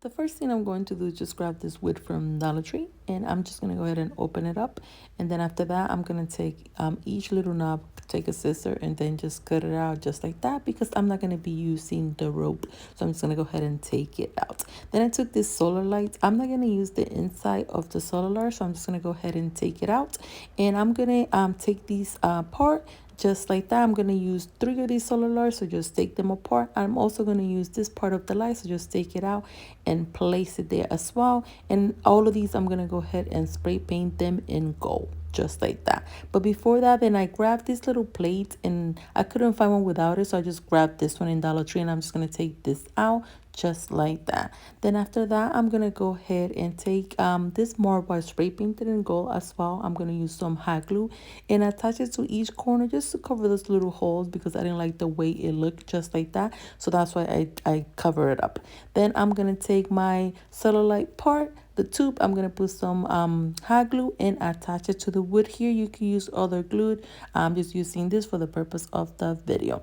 The first thing I'm going to do is just grab this wood from Dollar Tree, and I'm just going to go ahead and open it up. And then after that, I'm going to take each little knob, take a scissor, and then just cut it out just like that, because I'm not going to be using the rope. So I'm just going to go ahead and take it out. Then I took this solar light. I'm not going to use the inside of the solar, so I'm just going to go ahead and take it out. And I'm going to take these apart just like that. I'm going to use 3 of these solar, so just take them apart. I'm also going to use this part of the light, so just take it out and place it there as well. And all of these, I'm going to go ahead and spray paint them in gold, just like that. But before that, then I grabbed this little plate, and I couldn't find one without it, so I just grabbed this one in Dollar Tree, and I'm just going to take this out just like that. Then after that, I'm gonna go ahead and take this marble spray painted in gold as well. I'm gonna use some hot glue and attach it to each corner just to cover those little holes, because I didn't like the way it looked just like that. So that's why I cover it up. Then I'm gonna take my cellulite part, the tube. I'm gonna put some hot glue and attach it to the wood here. You can use other glue. I'm just using this for the purpose of the video.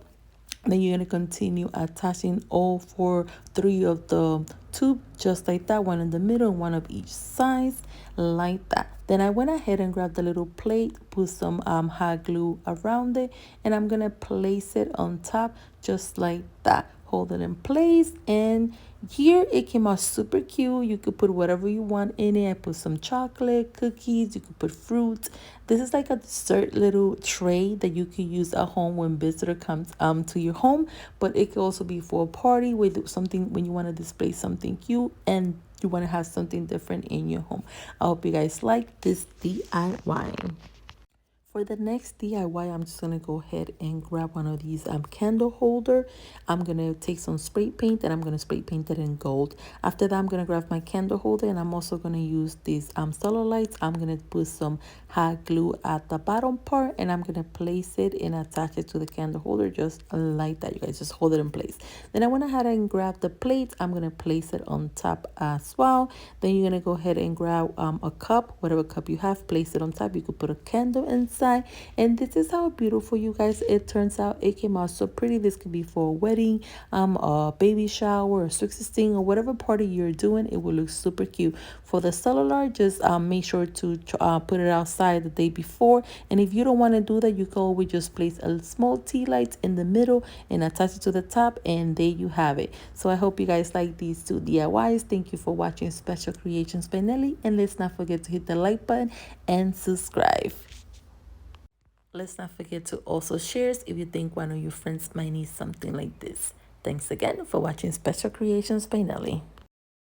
Then you're going to continue attaching all 3 of the tube just like that, one in the middle, one of each side, like that. Then I went ahead and grabbed the little plate, put some hot glue around it, and I'm going to place it on top just like that. Hold it in place, and here it came out super cute. You could put whatever you want in it. I put some chocolate, cookies, you could put fruit. This is like a dessert little tray that you could use at home when visitor comes to your home, but it could also be for a party with something when you want to display something cute and you want to have something different in your home. I hope you guys like this DIY. For the next DIY, I'm just going to go ahead and grab one of these candle holder. I'm going to take some spray paint and I'm going to spray paint it in gold. After that, I'm going to grab my candle holder, and I'm also going to use these solar lights. I'm going to put some hot glue at the bottom part, and I'm going to place it and attach it to the candle holder just like that. You guys just hold it in place. Then I went ahead and grab the plate. I'm going to place it on top as well. Then you're going to go ahead and grab a cup, whatever cup you have, place it on top. You could put a candle inside, and this is how beautiful, you guys, it turns out. It came out so pretty. This could be for a wedding, a baby shower, a 16, or whatever party you're doing. It will look super cute. For the cellular, just make sure to put it outside the day before. And if you don't want to do that, you can always just place a small tea light in the middle and attach it to the top, and there you have it. So I hope you guys like these 2 DIYs. Thank you for watching Special Creations by Nelly, and let's not forget to hit the like button and subscribe. Let's not forget to also share if you think one of your friends might need something like this. Thanks again for watching Special Creations by Nelly.